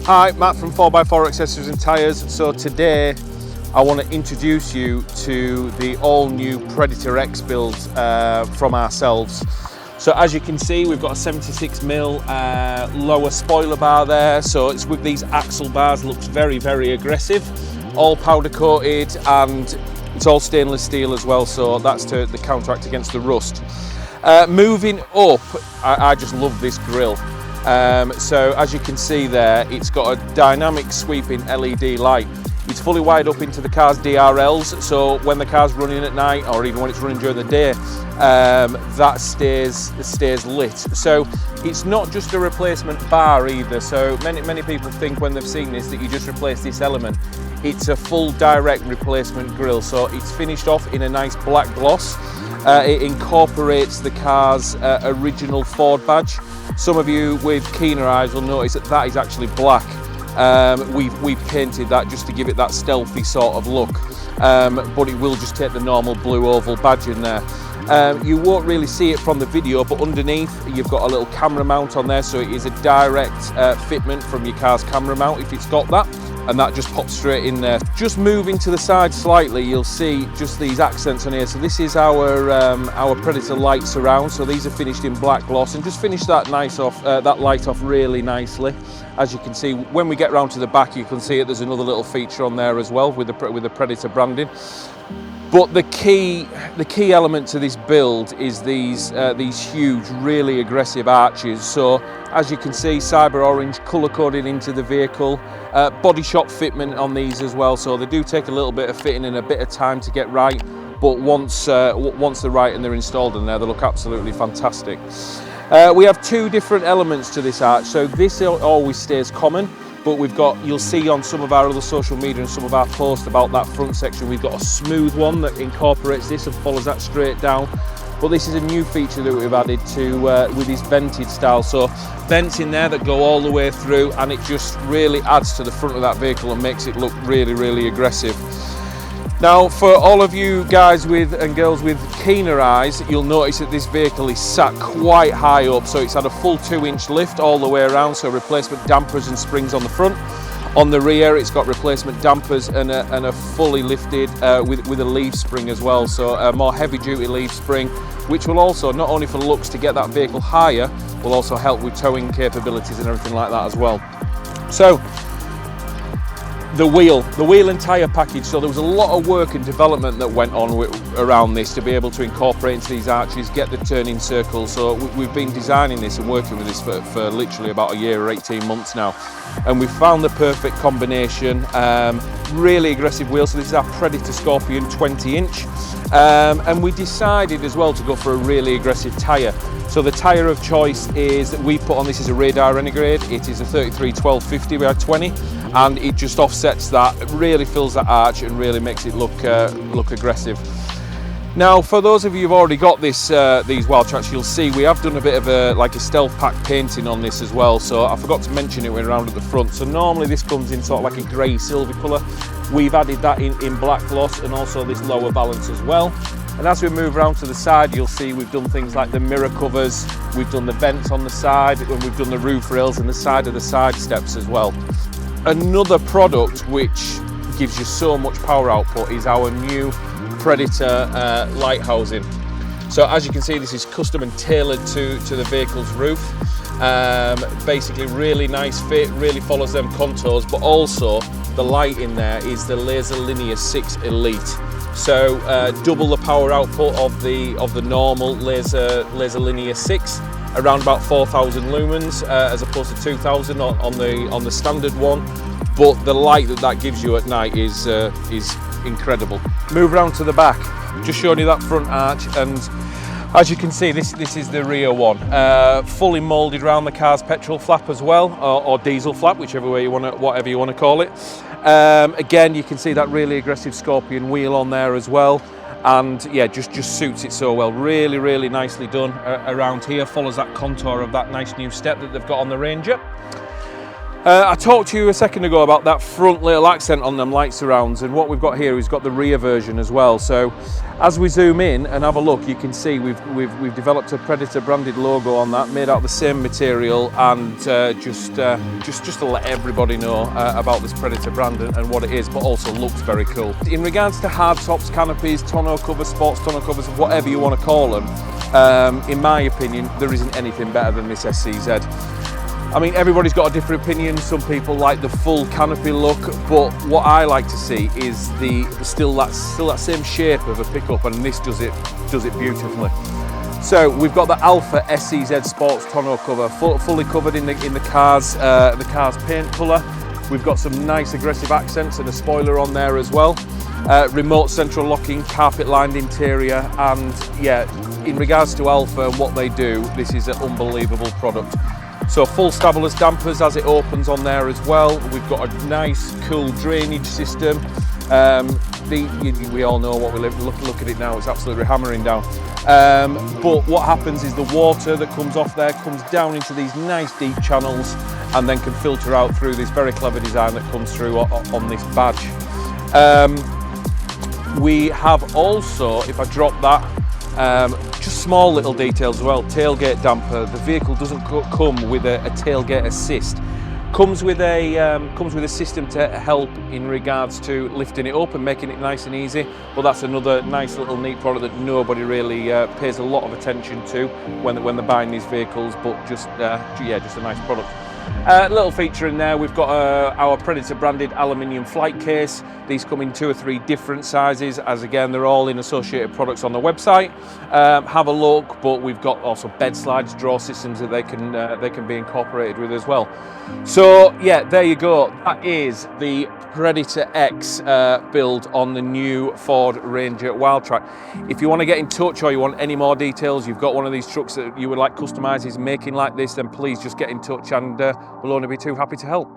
Hi, Matt from 4x4 Accessories and Tyres. So today I want to introduce you to the all-new Predator X build from ourselves. So as you can see, we've got a 76mm lower spoiler bar there. So it's with these axle bars, looks very, very aggressive. All powder coated and it's all stainless steel as well. So that's to counteract against the rust. Moving up, I just love this grille. So as you can see there, it's got a dynamic sweeping LED light. It's fully wired up into the car's DRLs, so when the car's running at night or even when it's running during the day, that stays lit. So it's not just a replacement bar either. So many people think when they've seen this that you just replace this element. It's a full direct replacement grille, so it's finished off in a nice black gloss. It incorporates the car's original Ford badge. Some of you with keener eyes will notice that that is actually black. We've painted that just to give it that stealthy sort of look, but it will just take the normal blue oval badge in there. You won't really see it from the video, but underneath you've got a little camera mount on there, so it is a direct fitment from your car's camera mount if it's got that, and that just pops straight in there. Just moving to the side slightly, you'll see just these accents on here. So this is our Predator light surround. So these are finished in black gloss, and just finished that that light off really nicely. As you can see, when we get round to the back, you can see it. There's another little feature on there as well with the Predator branding. But the key element to this build is these huge, really aggressive arches. So as you can see, cyber orange colour coded into the vehicle. Body shop fitment on these as well. So they do take a little bit of fitting and a bit of time to get right. But once they're right and they're installed in there, they look absolutely fantastic. We have two different elements to this arch. So this always stays common. But you'll see on some of our other social media and some of our posts about that front section, we've got a smooth one that incorporates this and follows that straight down. But this is a new feature that we've added to with this vented style. So vents in there that go all the way through, and it just really adds to the front of that vehicle and makes it look really, really aggressive. Now, for all of you guys and girls with keener eyes, you'll notice that this vehicle is sat quite high up. So it's had a full 2-inch lift all the way around, so replacement dampers and springs on the front. On the rear, it's got replacement dampers and a fully lifted with a leaf spring as well. So a more heavy-duty leaf spring, which will also, not only for looks to get that vehicle higher, will also help with towing capabilities and everything like that as well. So the wheel and tyre package. So there was a lot of work and development that went on around this to be able to incorporate into these arches, get the turning circles. So we've been designing this and working with this for literally about a year or 18 months now. And we found the perfect combination. Really aggressive wheels. So this is our Predator Scorpion 20-inch. And we decided as well to go for a really aggressive tyre. So the tyre of choice is that we put on this is a Radar Renegade. It is a 33-12-50 by 20, and it just offsets that, it really fills that arch and really makes it look aggressive. Now, for those of you who've already got these wild tracks, you'll see we have done a bit of a stealth pack painting on this as well. So I forgot to mention it when around at the front. So normally this comes in sort of like a grey silver colour. We've added that in black gloss and also this lower balance as well. And as we move around to the side, you'll see we've done things like the mirror covers, we've done the vents on the side, and we've done the roof rails and the side of the side steps as well. Another product which gives you so much power output is our new Predator light housing. So as you can see, this is custom and tailored to the vehicle's roof. Basically really nice fit, really follows them contours, but also the light in there is the Laser Linear 6 Elite. So double the power output of the normal Laser Linear 6, around about 4,000 lumens as opposed to 2,000 on the standard one. But the light that gives you at night is incredible. Move around to the back, just showing you that front arch, and as you can see, this is the rear one, fully moulded around the car's petrol flap as well, or diesel flap, whatever you want to call it. Again, you can see that really aggressive Scorpion wheel on there as well, and yeah, just suits it so well. Really, really nicely done around here. Follows that contour of that nice new step that they've got on the Ranger. I talked to you a second ago about that front little accent on them light surrounds, and what we've got here is got the rear version as well. So as we zoom in and have a look, you can see we've developed a Predator branded logo on that, made out of the same material, and just to let everybody know about this Predator brand and what it is, but also looks very cool. In regards to hard tops, canopies, tonneau covers, sports tonneau covers, whatever you want to call them, in my opinion, there isn't anything better than this SCZ. I mean, everybody's got a different opinion. Some people like the full canopy look, but what I like to see is still that same shape of a pickup, and this does it beautifully. So we've got the Alpha SCZ Sports tonneau cover, fully covered in the car's paint colour. We've got some nice aggressive accents and a spoiler on there as well. Remote central locking, carpet lined interior, and yeah, in regards to Alpha and what they do, this is an unbelievable product. So full stableless dampers as it opens on there as well. We've got a nice cool drainage system. We all know what we look at it now, it's absolutely hammering down. But what happens is the water that comes off there comes down into these nice deep channels and then can filter out through this very clever design that comes through on this badge. We have also, if I drop that, just small little details as well. Tailgate damper. The vehicle doesn't come with a tailgate assist. Comes with a system to help in regards to lifting it up and making it nice and easy. But that's another nice little neat product that nobody really pays a lot of attention to when they're buying these vehicles. But just a nice product. Little feature in there, we've got our Predator branded aluminium flight case. These come in 2 or 3 different sizes, as again they're all in associated products on the website. Have a look, but we've got also bed slides, drawer systems that they can be incorporated with as well. So yeah, there you go. That is the Predator X build on the new Ford Ranger Wildtrak. If you want to get in touch or you want any more details, you've got one of these trucks that you would like customized making like this, then please just get in touch, and we'll only be too happy to help.